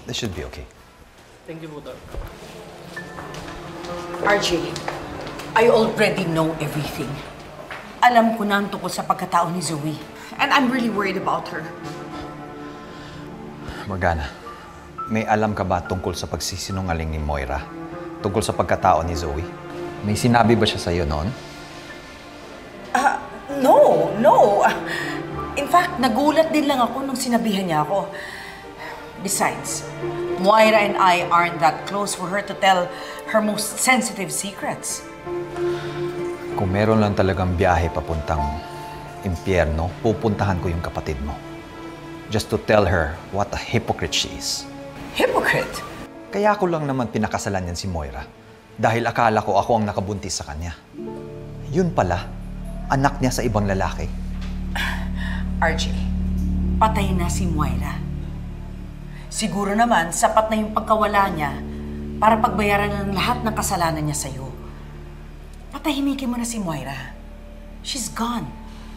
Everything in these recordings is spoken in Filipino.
This should be okay. Thank you po, Doc. RJ, I already know everything. Alam ko na ang tungkol sa pagkatao ni Zoe. And I'm really worried about her. Morgana, may alam ka ba tungkol sa pagsisinungaling ni Moira? Tungkol sa pagkatao ni Zoe? May sinabi ba siya sa'yo noon? No. In fact, nagulat din lang ako nung sinabihan niya ako. Besides, Moira and I aren't that close for her to tell her most sensitive secrets. Kung meron lang talagang biyahe papuntang impyerno, pupuntahan ko yung kapatid mo. Just to tell her what a hypocrite she is. Hypocrite? Kaya ko lang naman pinakasalan yan si Moira. Dahil akala ko ako ang nakabuntis sa kanya. Yun pala, anak niya sa ibang lalaki. RJ, patay na si Moira. Siguro naman, sapat na yung pagkawala niya para pagbayaran ng lahat ng kasalanan niya sa'yo. Patahimikin mo na si Moira. She's gone.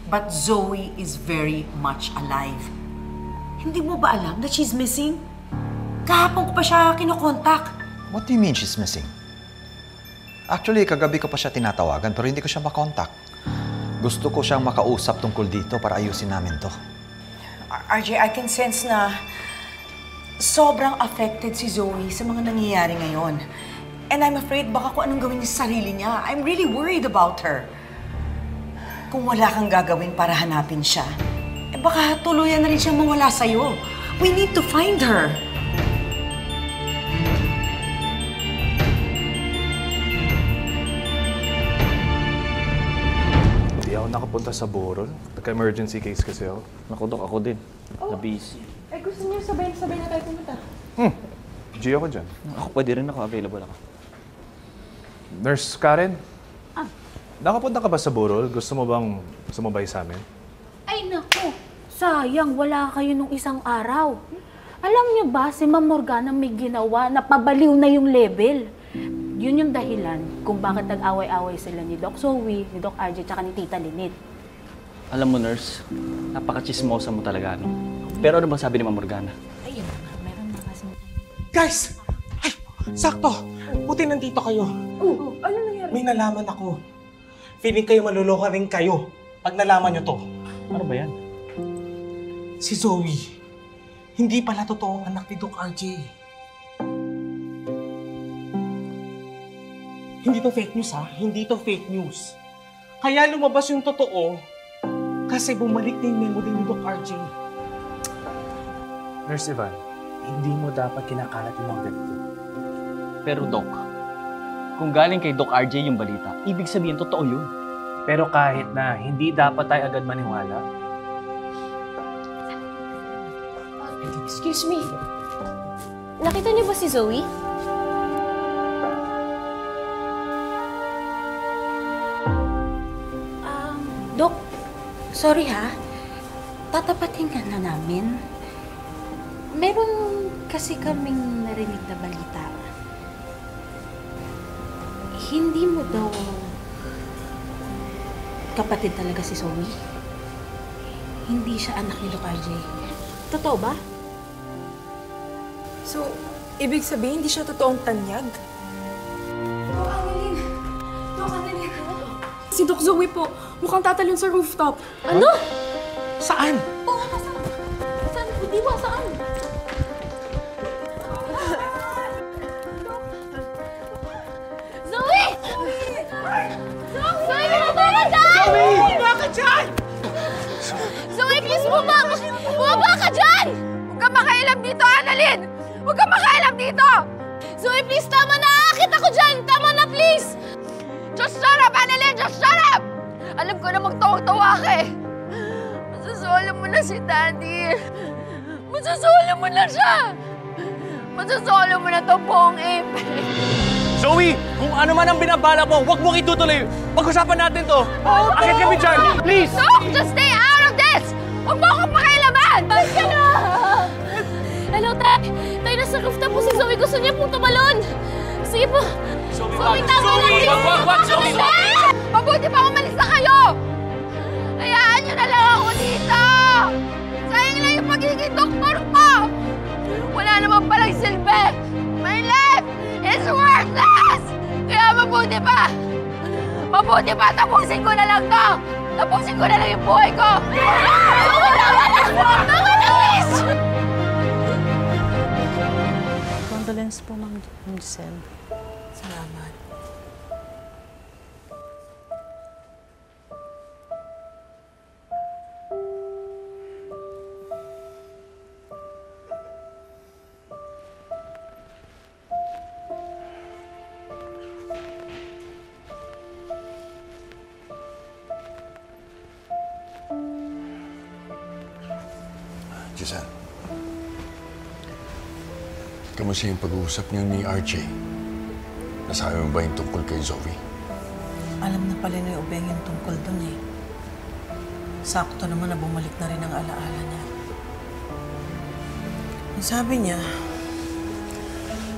But Zoe is very much alive. Hindi mo ba alam that she's missing? Kahapon ko pa siya kinokontak. What do you mean she's missing? Actually, kagabi ko pa siya tinatawagan pero hindi ko siya makontak. Gusto ko siyang makausap tungkol dito para ayusin namin to. RJ, I can sense na sobrang affected si Zoe sa mga nangyayari ngayon. And I'm afraid baka kung anong gawin niya sa sarili niya. I'm really worried about her. Kung wala kang gagawin para hanapin siya, baka tuluyan na rin siyang mawala sa'yo. We need to find her. Hindi ako nakapunta sa Bohol. Nagka-emergency case kasi ako. Naku, Doc, ako din. Na-busy. Ay, gusto niyo sabay na tayo pumunta? G ako dyan. Ako pwede rin ako. Available ako. Nurse Karen? Nakapunta ka ba sa Bohol? Gusto mo bang sumabay sa amin? Ay, naku! Sayang, wala kayo nung isang araw. Alam niyo ba, si Ma'am Morgana may ginawa na pabaliw na yung level. Yun yung dahilan kung bakit nag-away-away sila ni Doc Zoe, ni Doc RJ, tsaka ni Tita Linit. Alam mo, nurse, napaka-chismosa mo talaga, no? Pero ano bang sabi ni Ma'am Morgana? Ayun na nga, meron na kasi. Guys! Ay! Sakto! Buti nandito kayo. Ano nangyari? May nalaman ako. Feeling kayo maluloko rin kayo pag nalaman nyo to. Ano ba yan? Si Zoe, hindi pala totoo anak ni Doc RJ. Hindi to fake news ha? Hindi to fake news. Kaya lumabas yung totoo kasi bumalik na yung memory ni Doc RJ. Nurse Ivan, hindi mo dapat kinakalat yung mga ganito. Pero Doc, kung galing kay Doc RJ yung balita, ibig sabihin totoo yun. Pero kahit na hindi dapat tayo agad maniwala, Excuse me. Nakita niyo ba si Zoe? Dok, sorry ha. Tatapatin ka na namin. Meron kasi kaming narinig na balita. Hindi mo daw kapatid talaga si Zoe? Hindi siya anak ni Doc RJ. Totoo ba? So, ibig sabihin, hindi siya totoong tanyag? Doc Annalyn. Si Doc Zoe po, mukhang tatalon sa rooftop. Ano? Saan? Oo, saan? Saan? Di ba? Saan? Zoe! Zoe, bumaba ka dyan! Bumaba ka dyan! Zoe, please bumaba! Bumaba ka dyan! Huwag ka makailam dito, Annalyn! Huwag ka makailam dito! Zoe, please, tama na! Akit ako dyan! Tama na, please! Just shut up, Annalyn! Just shut up! Alam ko na magtawag-tawa ka eh. Masasolo mo na si Daddy. Masasolo mo na siya. Masasolo mo na to buong Apex. Zoe! Kung ano man ang binabala mo, huwag mong itutuloy. Pag-usapan natin to. Akit kami dyan! Please! Doc, just stay out of this! Huwag mo akong pakialaman! Balik ka na! Hello, Tay! Tay, nasa rooftop po si Zoe. Gusto niya pong tumalon. Sige po. Zoe, tama na! Wag, Zoe! Mabuti pa umalis na kayo! Hayaan niyo na lang ako dito! Sayang lang yung pagiging doktor ko! Wala naman palang silbi mabuti pa! Mabuti pa! Tapusin ko na lang to! Tapusin ko na lang yung buhay ko! Zoe, tama na! Tama na, please! Condolence po, Ma'am Giselle. Salamat. Giselle, kamusta yung pag-uusap niyo ni RJ? Nasabi mo ba yung tungkol kay Zoe? Alam na pala ni Ubeng yung tungkol dun eh. Sakto naman na bumalik na rin ang alaala niya. Ang sabi niya,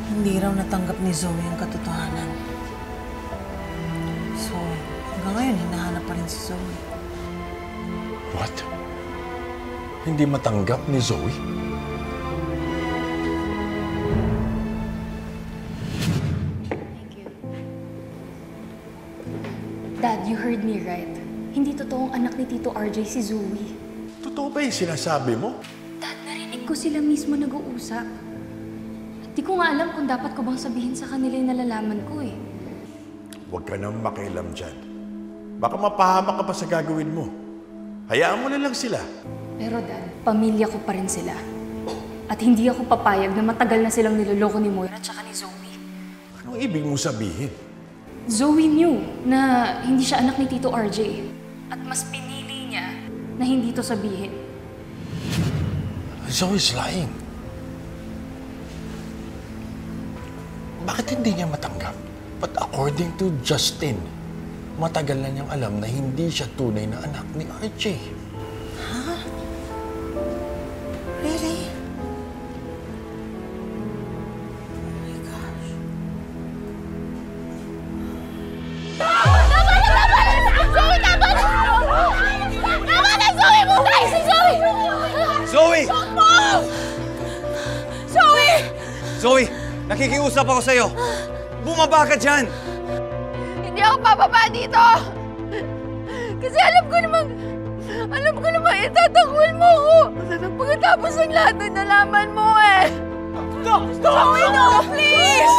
hindi raw natanggap ni Zoe ang katotohanan. So, hanggang ngayon, hinahanap pa rin si Zoe. What? Hindi matanggap ni Zoe? Dad, you heard me right. Hindi totoong anak ni Tito RJ si Zoe. Totoo ba yung sinasabi mo? Dad, narinig ko sila mismo nag-uusap. Di ko nga alam kung dapat ko bang sabihin sa kanila yung nalalaman ko eh. Huwag ka nang makialam dyan. Baka mapahama ka pa sa gagawin mo. Hayaan mo na lang sila. Pero Dad, pamilya ko pa rin sila. At hindi ako papayag na matagal na silang niloloko ni Moira at saka ni Zoe. Anong ibig mo sabihin? Zoe knew na hindi siya anak ni Tito RJ. At mas pinili niya na hindi to sabihin. Zoe's lying. Bakit hindi niya matanggap? But according to Justin, matagal na niyang alam na hindi siya tunay na anak ni RJ. Really? Oh my gosh. Tama na! Zoe, tama na! Tama na, Zoe! Bumay si Zoe! Zoe! Zoe! Zoe! Nakikiusap ako sa'yo! Bumaba ka dyan! Hindi ako bababa dito! Kasi alam ko namang itatakwil mo ako! Pagkatapos ng lahat na nalaman mo eh! Zoe, no! Please!